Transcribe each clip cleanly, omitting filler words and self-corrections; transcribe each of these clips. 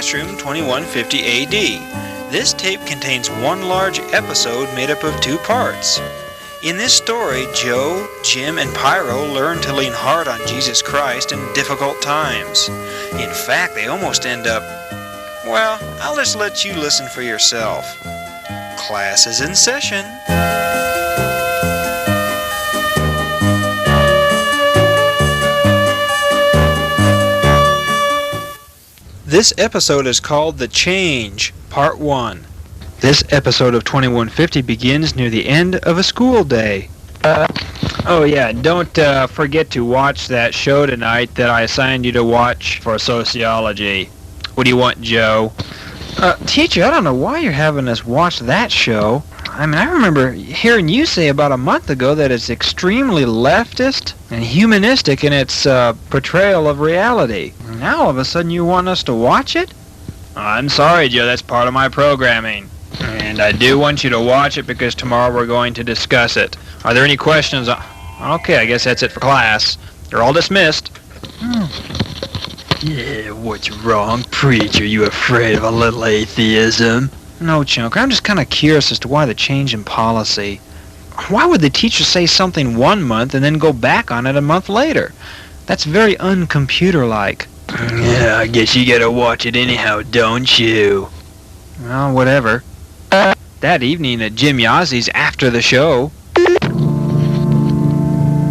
Classroom 2150 AD. This tape contains one large episode made up of two parts. In this story, Joe, Jim, and Pyro learn to lean hard on Jesus Christ in difficult times. In fact, they almost end up... Well, I'll just let you listen for yourself. Class is in session. This episode is called The Change, Part 1. This episode of 2150 begins near the end of a school day. Oh yeah, don't forget to watch that show tonight that I assigned you to watch for sociology. What do you want, Joe? Teacher, I don't know why you're having us watch that show. I mean, I remember hearing you say about a month ago that it's extremely leftist and humanistic in its portrayal of reality. Now all of a sudden you want us to watch it? I'm sorry, Joe, that's part of my programming. And I do want you to watch it because tomorrow we're going to discuss it. Are there any questions? Okay, I guess that's it for class. You're all dismissed. Yeah, what's wrong, preacher? You afraid of a little atheism? No, Chunker, I'm just kind of curious as to why the change in policy. Why would the teacher say something 1 month and then go back on it a month later? That's very uncomputer-like. Yeah, I guess you gotta watch it anyhow, don't you? Well, whatever. That evening at Jim Yazzie's after the show.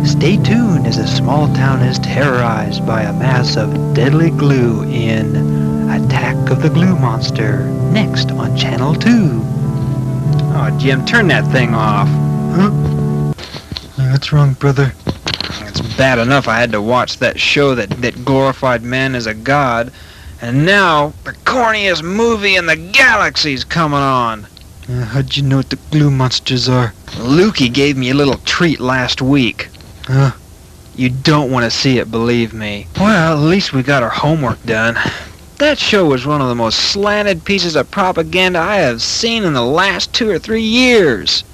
Stay tuned as a small town is terrorized by a mass of deadly glue in Attack of the Glue Monster, next on Channel 2. Oh, Jim, turn that thing off. Huh? What's wrong, brother? It's bad enough I had to watch that show that glorified man as a god, and now the corniest movie in the galaxy's coming on. How'd you know what the glue monsters are? Lukey gave me a little treat last week. Huh? You don't want to see it, believe me. Well, at least we got our homework done. That show was one of the most slanted pieces of propaganda I have seen in the last 2 or 3 years.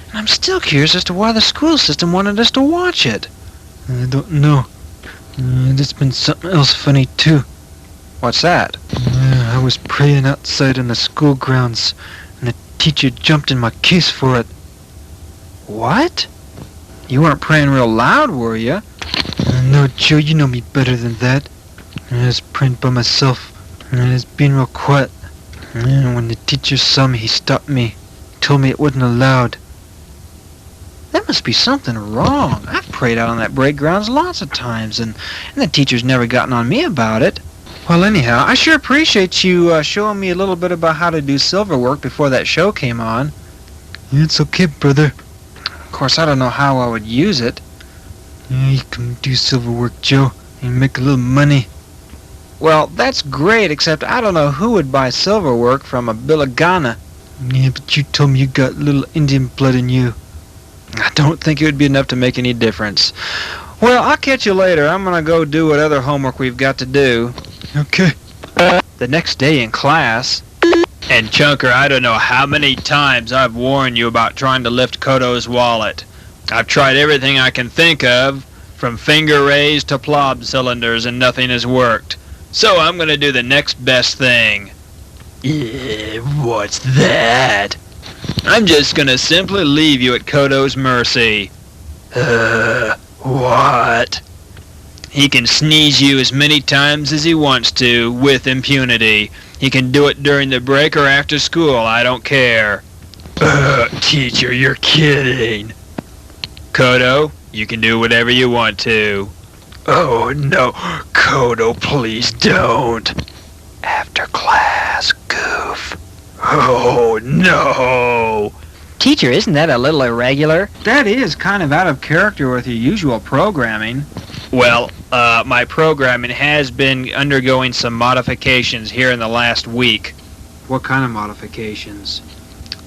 And I'm still curious as to why the school system wanted us to watch it. I don't know. There's been something else funny, too. What's that? I was praying outside in the school grounds, and a teacher jumped in my case for it. What? You weren't praying real loud, were you? No, Joe, you know me better than that. I was praying by myself, and I was being real quiet. And when the teacher saw me, he stopped me. He told me it wasn't allowed. There must be something wrong. I've prayed out on that break grounds lots of times, and the teacher's never gotten on me about it. Well, anyhow, I sure appreciate you showing me a little bit about how to do silver work before that show came on. It's okay, brother. Of course, I don't know how I would use it. Yeah, you can do silver work, Joe, and make a little money. Well, that's great, except I don't know who would buy silver work from a Billigana. Yeah, but you told me you got little Indian blood in you. I don't think it would be enough to make any difference. Well, I'll catch you later. I'm going to go do what other homework we've got to do. Okay. The next day in class... And Chunker, I don't know how many times I've warned you about trying to lift Kodo's wallet. I've tried everything I can think of, from finger raise to plob cylinders, and nothing has worked. So I'm going to do the next best thing. Yeah, what's that? I'm just going to simply leave you at Kodo's mercy. What? He can sneeze you as many times as he wants to, with impunity. He can do it during the break or after school, I don't care. Teacher, you're kidding. Kodo, you can do whatever you want to. Oh no, Kodo, please don't. After class, goof. Oh no. Teacher, isn't that a little irregular? That is kind of out of character with your usual programming. Well, my programming has been undergoing some modifications here in the last week. What kind of modifications?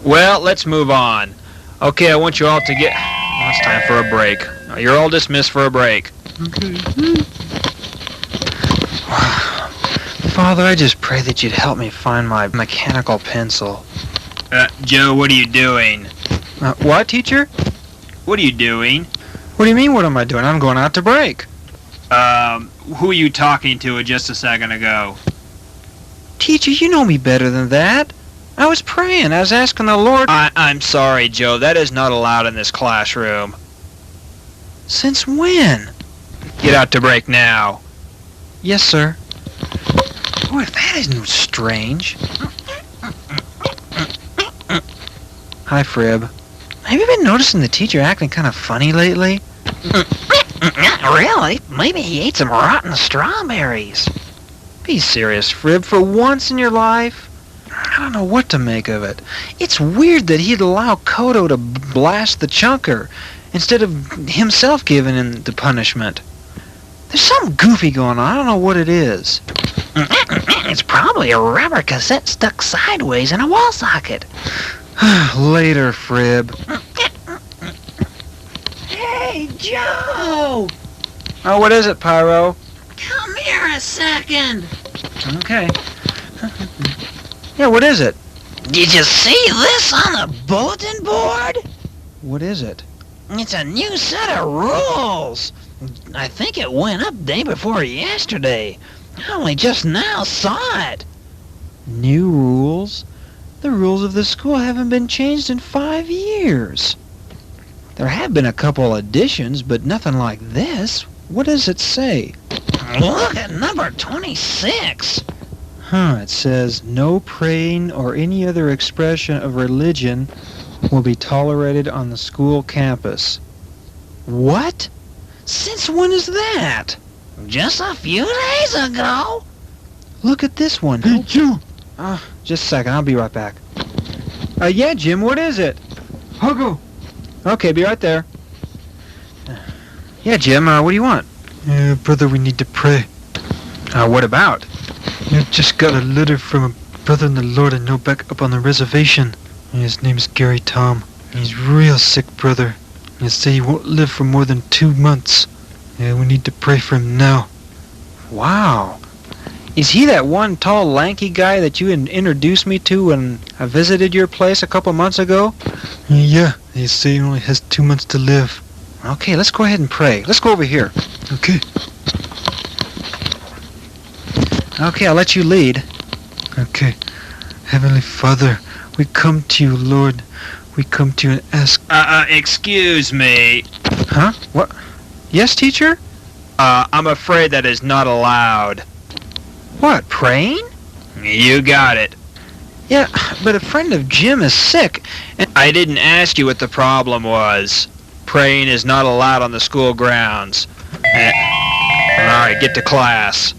Well, let's move on. Okay, I want you all to get... Well, it's time for a break. You're all dismissed for a break. Okay. Father, I just pray that you'd help me find my mechanical pencil. Joe, what are you doing? What, teacher? What are you doing? What do you mean, what am I doing? I'm going out to break. Who are you talking to just a second ago? teacher, you know me better than that. I was praying. I was asking the Lord... I'm sorry, Joe. That is not allowed in this classroom. Since when? Get out to break now. Yes, sir. Boy, that isn't strange. Hi, Frib. Have you been noticing the teacher acting kind of funny lately? Not really. Maybe he ate some rotten strawberries. Be serious, Frib. For once in your life? I don't know what to make of it. It's weird that he'd allow Kodo to blast the chunker instead of himself giving him the punishment. There's something goofy going on. I don't know what it is. It's probably a rubber cassette stuck sideways in a wall socket. Later, Frib. Hey, Joe! Oh, what is it, Pyro? Come here a second. Okay. Yeah, what is it? Did you see this on the bulletin board? What is it? It's a new set of rules. I think it went up day before yesterday. I only just now saw it. New rules? The rules of the school haven't been changed in 5 years. There have been a couple additions, but nothing like this. What does it say? Look at number 26. It says, no praying or any other expression of religion will be tolerated on the school campus. What? Since when is that? Just a few days ago. Look at this one. Hey, Joe! Just a second, I'll be right back. Yeah, Jim, what is it? I'll go. Okay, be right there. Yeah, Jim, what do you want? Brother, we need to pray. What about? I just got a letter from a brother in the Lord I know back up on the reservation. His name's Gary Tom. He's real sick, brother. They say he won't live for more than 2 months. We need to pray for him now. Wow. Is he that one tall, lanky guy that you introduced me to when I visited your place a couple months ago? Yeah, they say he only has 2 months to live. Okay, let's go ahead and pray. Let's go over here. Okay. Okay, I'll let you lead. Okay. Heavenly Father, we come to you, Lord. We come to you and ask... Excuse me. Huh? What? Yes, teacher? I'm afraid that is not allowed. What, praying? You got it. Yeah, but a friend of Jim is sick, and... I didn't ask you what the problem was. Praying is not allowed on the school grounds. Alright, get to class.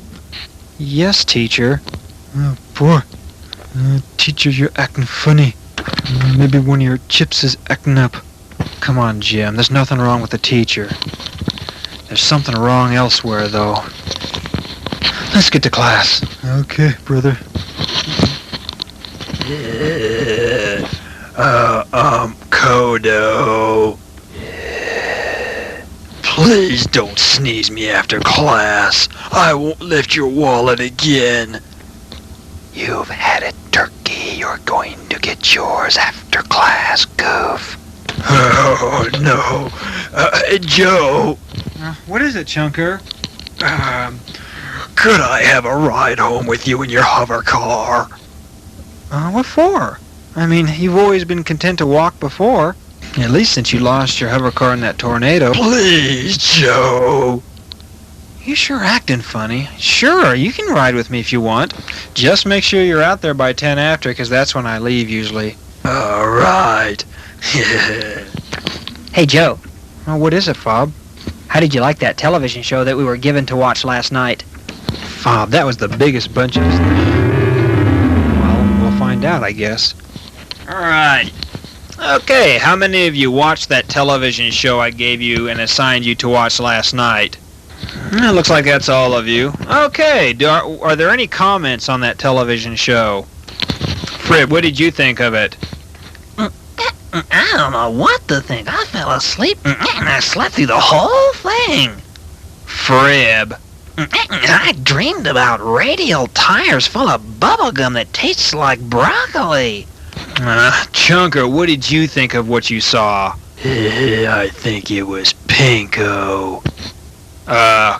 Yes, teacher. Oh, boy. Teacher, you're acting funny. Maybe one of your chips is acting up. Come on, Jim. There's nothing wrong with the teacher. There's something wrong elsewhere, though. Let's get to class. Okay, brother. Kodo. Please don't sneeze me after class. I won't lift your wallet again. You've had it, turkey. You're going to get yours after class, goof. Oh, no. Joe. What is it, Chunker? Could I have a ride home with you in your hover car? What for? I mean, you've always been content to walk before. At least since you lost your hover car in that tornado. Please, Joe. You sure acting funny. Sure, you can ride with me if you want. Just make sure you're out there by 10 after, because that's when I leave usually. All right. Hey, Joe. What is it, Fob? How did you like that television show that we were given to watch last night? Fob, that was the biggest bunch of... Well, we'll find out, I guess. All right. Okay, how many of you watched that television show I gave you and assigned you to watch last night? It looks like that's all of you. Okay, are there any comments on that television show? Frib, what did you think of it? I don't know what to think. I fell asleep and I slept through the whole thing. Frib. I dreamed about radial tires full of bubblegum that tastes like broccoli. Chunker, what did you think of what you saw? I think it was pinko.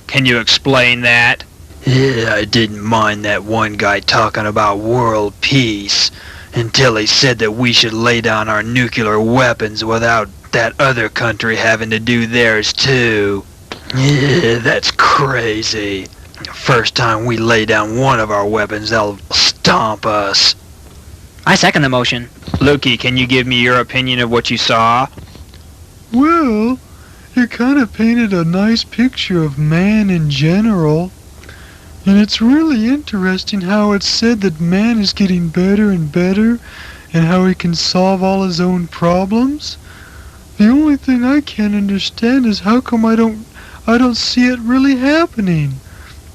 Can you explain that? Yeah, I didn't mind that one guy talking about world peace until he said that we should lay down our nuclear weapons without that other country having to do theirs too. Yeah, that's crazy. The first time we lay down one of our weapons, they'll stomp us. I second the motion. Lukey, can you give me your opinion of what you saw? Well, you kind of painted a nice picture of man in general. And it's really interesting how it's said that man is getting better and better and how he can solve all his own problems. The only thing I can't understand is how come I don't see it really happening.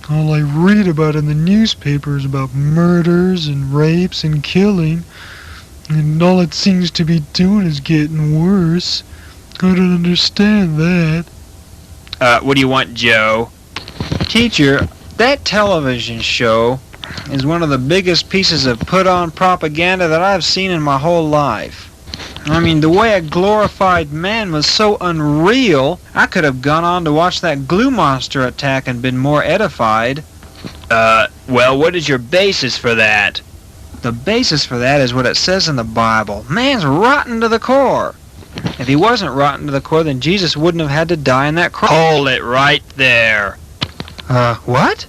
All I read about in the newspaper is about murders and rapes and killing, and all it seems to be doing is getting worse. I don't understand that. What do you want, Joe? Teacher, that television show is one of the biggest pieces of put-on propaganda that I've seen in my whole life. I mean, the way a glorified man was so unreal, I could have gone on to watch that glue monster attack and been more edified. Well, what is your basis for that? The basis for that is what it says in the Bible. Man's rotten to the core. If he wasn't rotten to the core, then Jesus wouldn't have had to die on that cross. Hold it right there. What?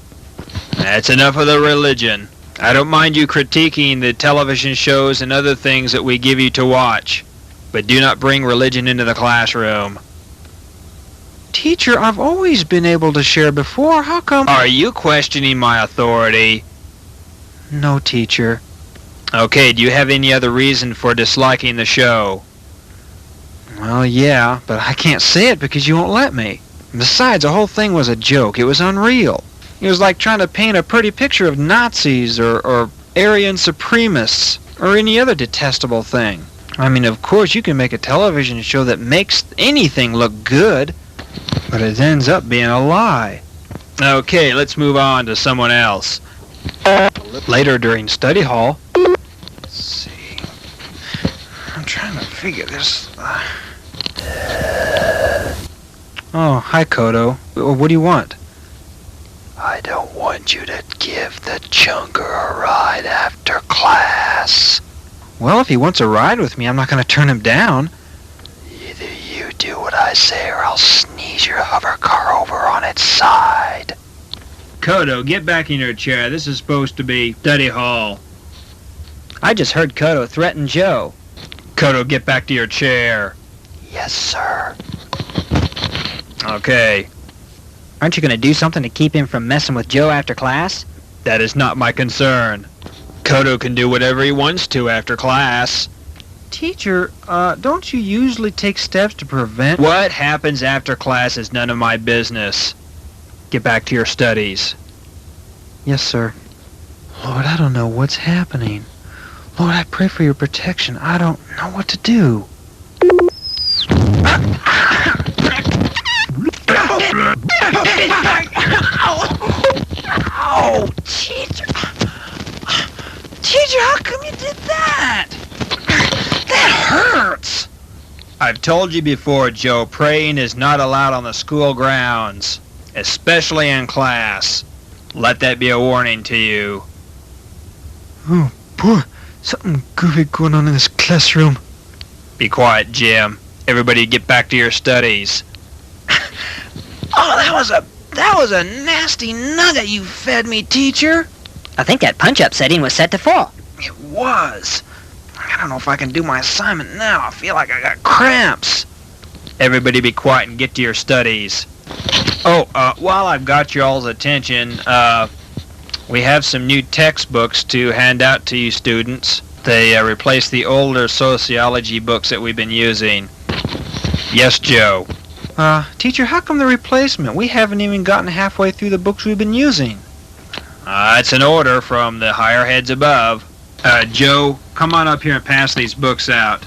That's enough of the religion. I don't mind you critiquing the television shows and other things that we give you to watch, but do not bring religion into the classroom. Teacher, I've always been able to share before. How come? Are you questioning my authority? No, teacher. Okay, do you have any other reason for disliking the show? Well, yeah, but I can't say it because you won't let me. Besides, the whole thing was a joke. It was unreal. It was like trying to paint a pretty picture of Nazis or Aryan supremacists or any other detestable thing. I mean, of course, you can make a television show that makes anything look good, but it ends up being a lie. Okay, let's move on to someone else. Later during study hall... Let's see... I'm trying to figure this... Oh, hi, Kodo. What do you want? I don't want you to give the chunker a ride after class. Well, if he wants a ride with me, I'm not going to turn him down. Either you do what I say or I'll sneeze your hover car over on its side. Kodo, get back in your chair. This is supposed to be study hall. I just heard Kodo threaten Joe. Kodo, get back to your chair. Yes, sir. Okay. Aren't you going to do something to keep him from messing with Joe after class? That is not my concern. Kodo can do whatever he wants to after class. Teacher, don't you usually take steps to prevent... What happens after class is none of my business. Get back to your studies. Yes, sir. Lord, I don't know what's happening. Lord, I pray for your protection. I don't know what to do. Oh, teacher. Teacher, how come you did that? That hurts. I've told you before, Joe, praying is not allowed on the school grounds, especially in class. Let that be a warning to you. Oh, boy. Something goofy going on in this classroom. Be quiet, Jim. Everybody get back to your studies. Oh, that was a nasty nugget you fed me, teacher. I think that punch-up setting was set to full. It was. I don't know if I can do my assignment now. I feel like I got cramps. Everybody be quiet and get to your studies. Oh, while I've got your all's attention, we have some new textbooks to hand out to you students. They replace the older sociology books that we've been using. Yes, Joe. Teacher, how come the replacement? We haven't even gotten halfway through the books we've been using. It's an order from the higher heads above. Joe, come on up here and pass these books out.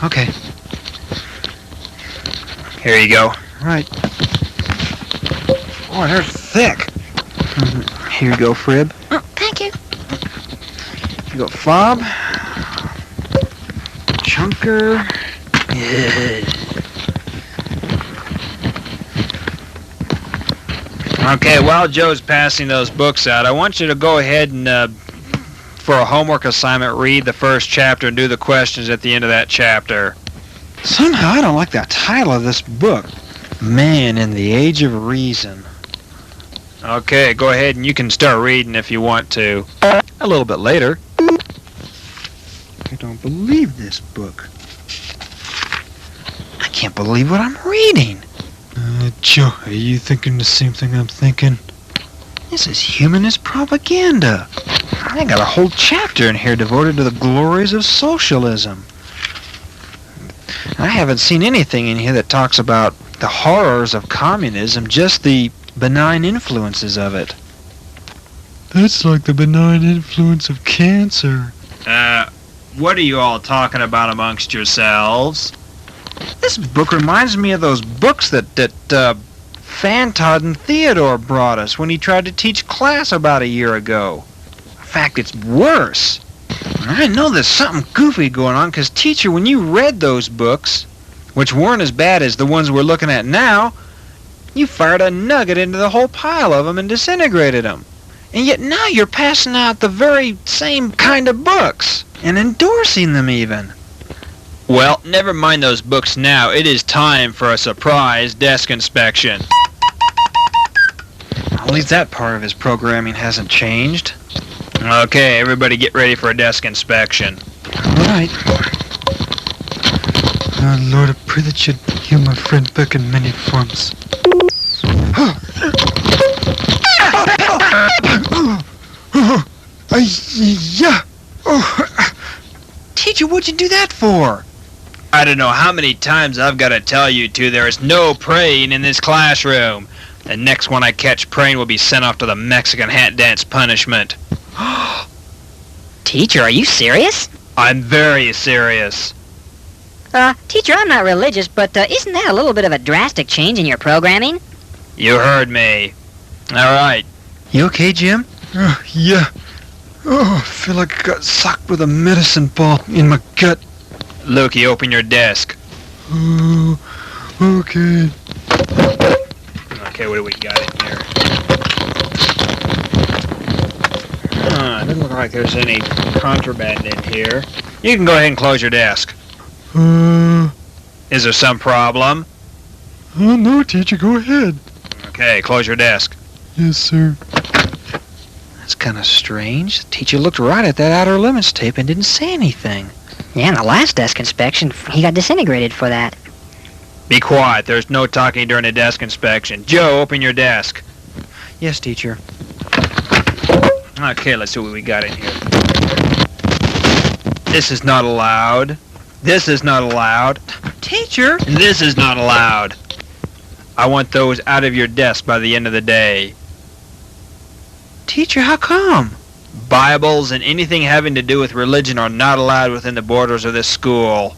Okay. Here you go. All right. Boy, they're thick. Here you go, Frib. Oh, thank you. You got Fob. Chunker. Okay, while Joe's passing those books out, I want you to go ahead and, for a homework assignment, read the first chapter and do the questions at the end of that chapter. Somehow I don't like the title of this book. Man in the Age of Reason. Okay, go ahead and you can start reading if you want to. A little bit later. I don't believe this book. I can't believe what I'm reading. Joe, are you thinking the same thing I'm thinking? This is humanist propaganda. I got a whole chapter in here devoted to the glories of socialism. I haven't seen anything in here that talks about the horrors of communism, just the benign influences of it. That's like the benign influence of cancer. What are you all talking about amongst yourselves? This book reminds me of those books that Fantod and Theodore brought us when he tried to teach class about a year ago. In fact, it's worse. I know there's something goofy going on, because, teacher, when you read those books, which weren't as bad as the ones we're looking at now, you fired a nugget into the whole pile of them and disintegrated them. And yet now you're passing out the very same kind of books, and endorsing them even. Well, never mind those books now. It is time for a surprise desk inspection. At least that part of his programming hasn't changed. Okay, everybody get ready for a desk inspection. All right. Lord, I pray that you'd heal my friend Beck in many forms. Yeah. Teacher, what'd you do that for? I don't know how many times I've got to tell you two there is no praying in this classroom. The next one I catch praying will be sent off to the Mexican hat dance punishment. Teacher, are you serious? I'm very serious. Teacher, I'm not religious, but isn't that a little bit of a drastic change in your programming? You heard me. All right. You okay, Jim? Yeah. Oh, I feel like I got socked with a medicine ball in my gut. Lukey, open your desk. Oh, okay. Okay, what do we got in here? Doesn't look like there's any contraband in here. You can go ahead and close your desk. Is there some problem? No, teacher, go ahead. Okay, close your desk. Yes, sir. That's kind of strange. The teacher looked right at that Outer Limits tape and didn't say anything. Yeah, in the last desk inspection, he got disintegrated for that. Be quiet. There's no talking during a desk inspection. Joe, open your desk. Yes, teacher. Okay, let's see what we got in here. This is not allowed. This is not allowed. Teacher! This is not allowed. I want those out of your desk by the end of the day. Teacher, how come? Bibles and anything having to do with religion are not allowed within the borders of this school.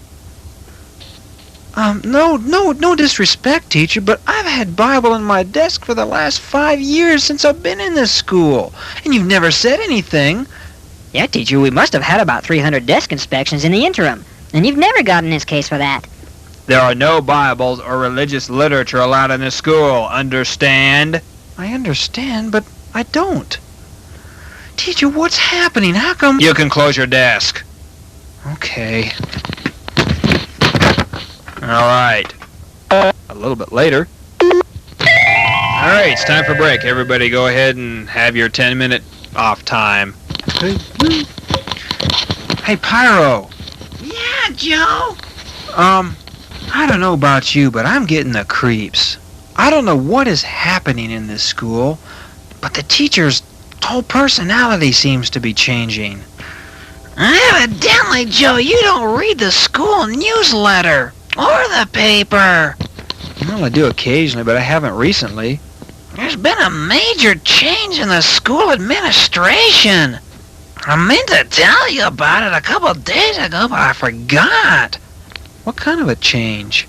No disrespect, teacher, but I've had Bible in my desk for the last 5 years since I've been in this school, and you've never said anything. Yeah, teacher, we must have had about 300 desk inspections in the interim, and you've never gotten this case for that. There are no Bibles or religious literature allowed in this school. Understand? I understand, but I don't. Teacher, what's happening? How come... You can close your desk. Okay. All right. A little bit later. All right, it's time for break. Everybody go ahead and have your 10-minute off time. Hey, Pyro. Yeah, Joe? I don't know about you, but I'm getting the creeps. I don't know what is happening in this school, but the teacher's whole personality seems to be changing. Evidently, Joe, you don't read the school newsletter or the paper. Well, I do occasionally, but I haven't recently. There's been a major change in the school administration. I meant to tell you about it a couple days ago, but I forgot. What kind of a change?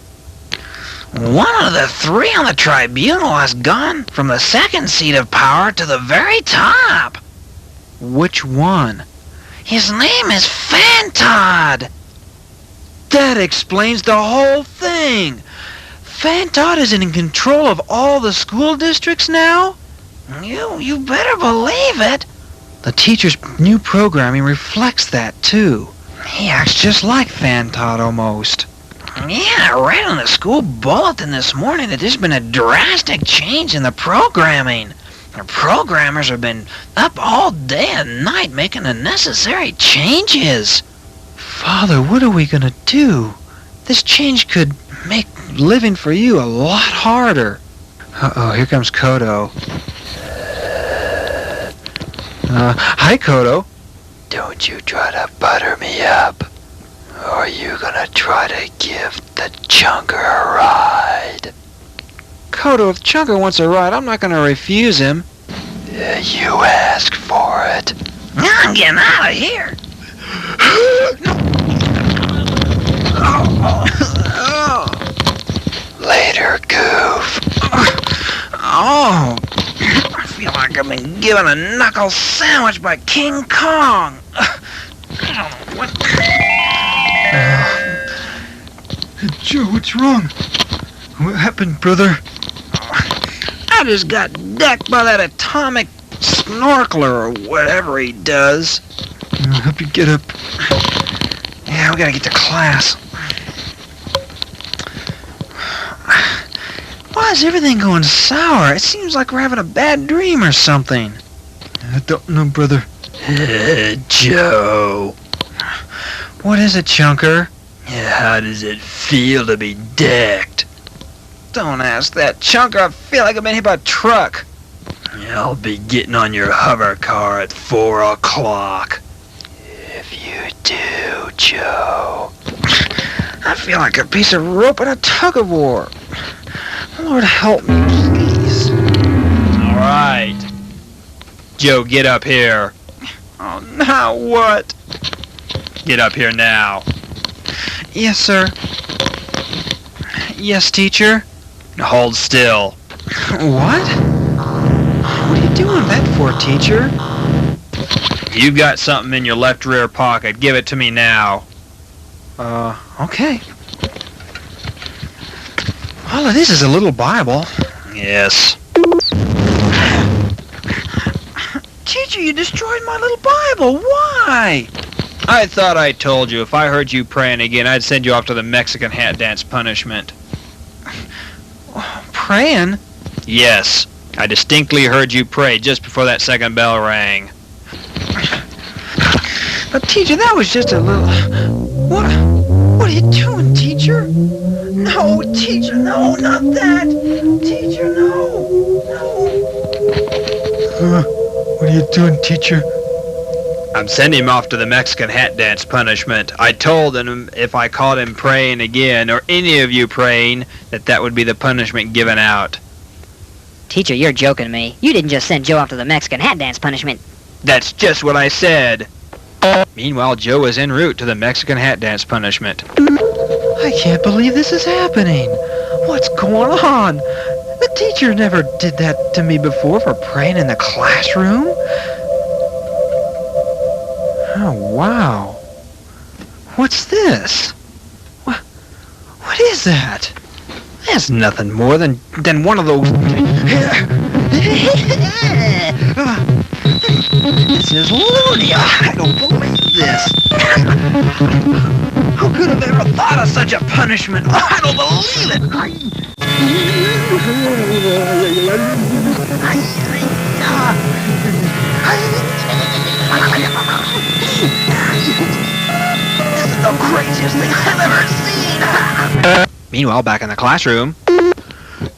One of the three on the tribunal has gone from the second seat of power to the very top. Which one? His name is Fantod. That explains the whole thing. Fantod is in control of all the school districts now? You better believe it. The teacher's new programming reflects that, too. He acts just like Fantod almost. Yeah, I read on the school bulletin this morning that there's been a drastic change in the programming. The programmers have been up all day and night making the necessary changes. Father, what are we gonna do? This change could make living for you a lot harder. Uh-oh, here comes Kodo. Hi, Kodo. Don't you try to butter me up, or are you gonna try to give the Chunker a ride? Kodo, if Chunker wants a ride, I'm not gonna refuse him. You ask for it. I'm getting out of here. Later, Goof. Oh, I feel like I've been given a knuckle sandwich by King Kong. I don't know what... Joe, what's wrong? What happened, brother? I just got decked by that atomic snorkeler or whatever he does. I'll help you get up. Yeah, we gotta get to class. Why is everything going sour? It seems like we're having a bad dream or something. I don't know, brother. Joe, What is it, Chunker? how does it feel to be decked? Don't ask that, Chunker. I feel like I've been hit by a truck. I'll be getting on your hover car at 4 o'clock. If you do, Joe. I feel like a piece of rope in a tug-of-war. Lord help me, please. All right. Joe, get up here. Oh, now what? Get up here now. Yes, sir. Yes, teacher. Now hold still. What? What are you doing that for, teacher? You've got something in your left rear pocket. Give it to me now. Okay. All it is a little Bible. Yes. Teacher, you destroyed my little Bible. Why? I thought I told you if I heard you praying again, I'd send you off to the Mexican hat dance punishment. Praying? Yes. I distinctly heard you pray just before that second bell rang. But teacher, that was just a little... What are you doing, teacher? No, teacher, no, not that. Teacher, no. What are you doing, teacher? I'm sending him off to the Mexican hat dance punishment. I told him if I caught him praying again, or any of you praying, that would be the punishment given out. Teacher, you're joking me. You didn't just send Joe off to the Mexican hat dance punishment. That's just what I said. Meanwhile, Joe was en route to the Mexican hat dance punishment. I can't believe this is happening. What's going on? The teacher never did that to me before for praying in the classroom. Oh, wow. What's this? What is that? That's nothing more than one of those... This is loony. I don't believe this. Who could have ever thought of such a punishment? I don't believe it. This is the craziest thing I've ever seen. Meanwhile, back in the classroom...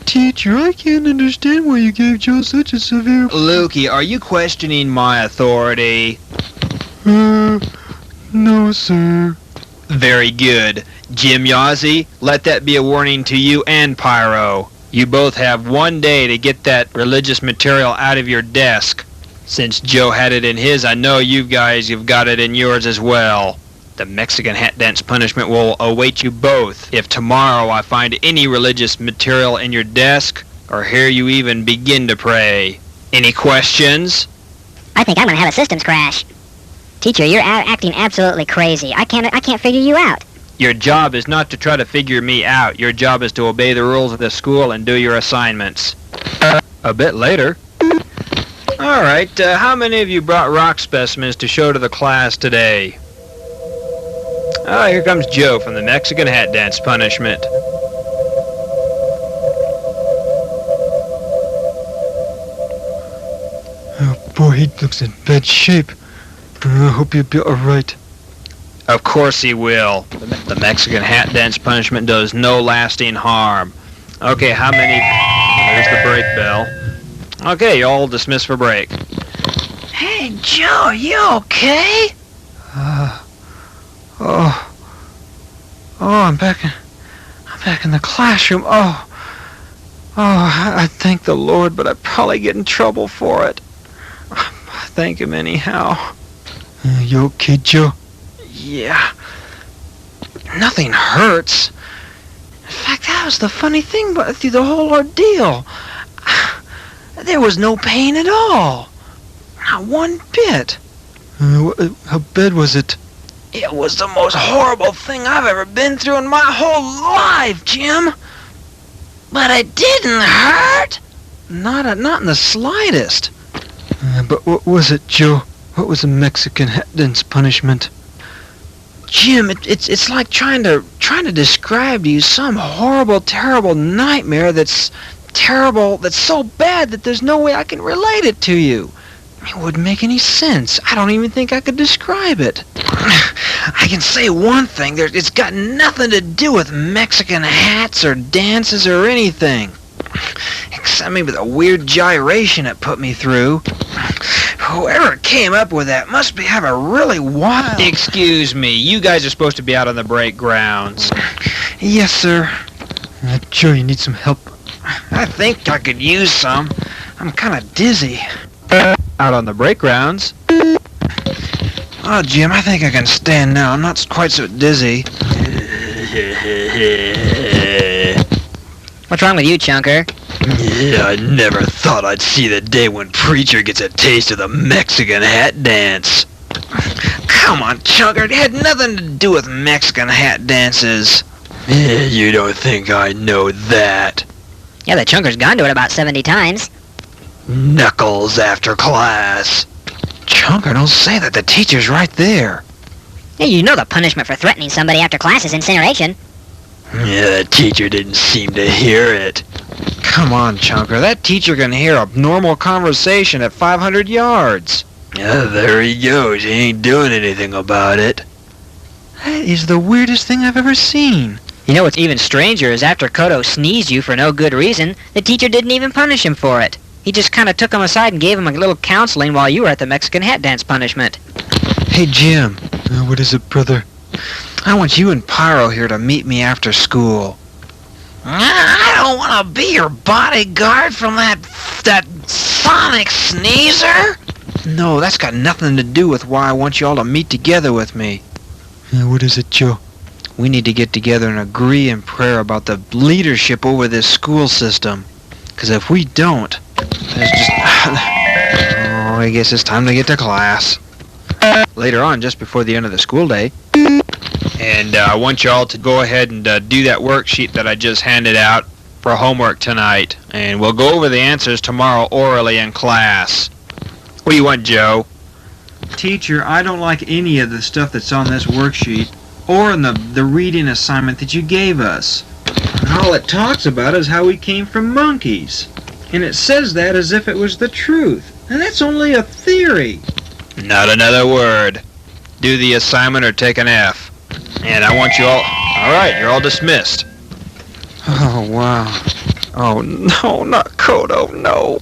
Teacher, I can't understand why you gave Joe such a severe... Lukey, are you questioning my authority? No, sir. Very good. Jim Yazzie, let that be a warning to you and Pyro. You both have 1 day to get that religious material out of your desk. Since Joe had it in his, I know you guys have got it in yours as well. The Mexican hat dance punishment will await you both if tomorrow I find any religious material in your desk or hear you even begin to pray. Any questions? I think I'm gonna have a systems crash. Teacher, you're acting absolutely crazy. I can't figure you out. Your job is not to try to figure me out. Your job is to obey the rules of the school and do your assignments. A bit later. Alright, how many of you brought rock specimens to show to the class today? Oh, here comes Joe from the Mexican hat dance punishment. Oh boy, he looks in bad shape. I hope he'll be alright. Of course he will. The Mexican hat dance punishment does no lasting harm. Okay, how many... There's the break bell. Okay, you're all dismissed for break. Hey, Joe, are you okay? I'm back in the classroom. I thank the Lord, but I'd probably get in trouble for it. I thank him anyhow. You okay, Joe? Yeah. Nothing hurts. In fact, that was the funny thing through the whole ordeal. There was no pain at all. Not one bit. How bad was it? It was the most horrible thing I've ever been through in my whole life, Jim. But it didn't hurt. Not in the slightest. But what was it, Joe? What was the Mexican hat dance punishment? Jim, it's like trying to describe to you some horrible, terrible nightmare that's terrible, that's so bad that there's no way I can relate it to you. It wouldn't make any sense. I don't even think I could describe it. I can say one thing. It's got nothing to do with Mexican hats or dances or anything. Except maybe the weird gyration it put me through. Whoever came up with that must be having a really wild... Excuse me, you guys are supposed to be out on the break grounds. Yes, sir. Joe, you need some help? I think I could use some. I'm kind of dizzy. Out on the break grounds? Oh, Jim, I think I can stand now. I'm not quite so dizzy. What's wrong with you, Chunker? Yeah, I never thought I'd see the day when Preacher gets a taste of the Mexican hat dance. Come on, Chunker. It had nothing to do with Mexican hat dances. Yeah, you don't think I know that? Yeah, the Chunker's gone to it about 70 times. Knuckles after class. Chunker, don't say that. The teacher's right there. Yeah, you know the punishment for threatening somebody after class is incineration. Yeah, the teacher didn't seem to hear it. Come on, Chunker. That teacher can hear a normal conversation at 500 yards. Yeah, there he goes. He ain't doing anything about it. That is the weirdest thing I've ever seen. You know what's even stranger is after Kodo sneezed you for no good reason, the teacher didn't even punish him for it. He just kind of took him aside and gave him a little counseling while you were at the Mexican hat dance punishment. Hey, Jim. What is it, brother? I want you and Pyro here to meet me after school. I don't want to be your bodyguard from that sonic sneezer. No, that's got nothing to do with why I want you all to meet together with me. What is it, Joe? We need to get together and agree in prayer about the leadership over this school system. Because if we don't, there's just... Oh, I guess it's time to get to class. Later on, just before the end of the school day. And I want you all to go ahead and do that worksheet that I just handed out for homework tonight. And we'll go over the answers tomorrow orally in class. What do you want, Joe? Teacher, I don't like any of the stuff that's on this worksheet or in the reading assignment that you gave us. And all it talks about is how we came from monkeys. And it says that as if it was the truth. And that's only a theory. Not another word. Do the assignment or take an F. And I want you all... Alright, you're all dismissed. Oh, wow. Oh, no, not Kodo, no.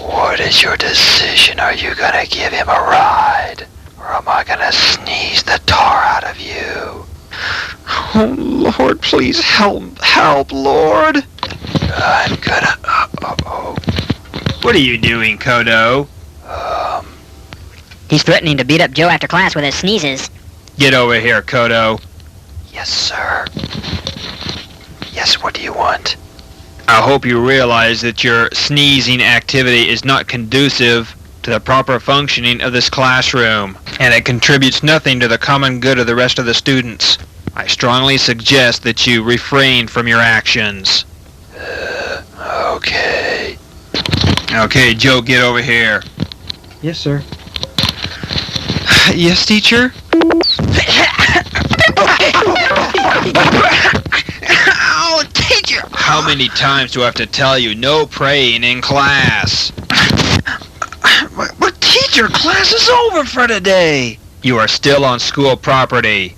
What is your decision? Are you gonna give him a ride? Or am I gonna sneeze the tar out of you? Oh, Lord, please help, Lord. I'm gonna... What are you doing, Kodo? He's threatening to beat up Joe after class with his sneezes. Get over here, Kodo. Yes, sir. Yes, what do you want? I hope you realize that your sneezing activity is not conducive to the proper functioning of this classroom, and it contributes nothing to the common good of the rest of the students. I strongly suggest that you refrain from your actions. Okay. Okay, Joe, get over here. Yes, sir. Yes, teacher? Oh, teacher! How many times do I have to tell you no praying in class? But teacher, class is over for today. You are still on school property.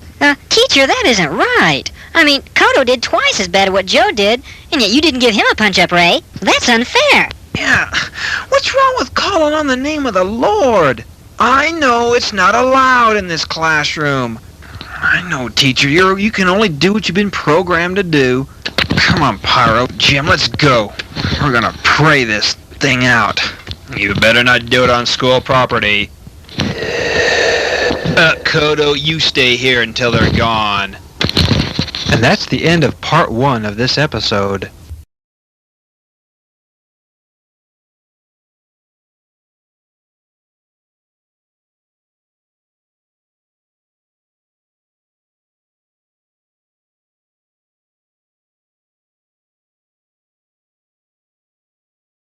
Teacher, that isn't right. I mean, Kodo did twice as bad as what Joe did, and yet you didn't give him a punch-up, Ray. That's unfair. Yeah, what's wrong with calling on the name of the Lord? I know it's not allowed in this classroom. I know, teacher, you can only do what you've been programmed to do. Come on, Pyro, Jim, let's go. We're gonna pray this thing out. You better not do it on school property. Kodo, you stay here until they're gone. And that's the end of part 1 of this episode.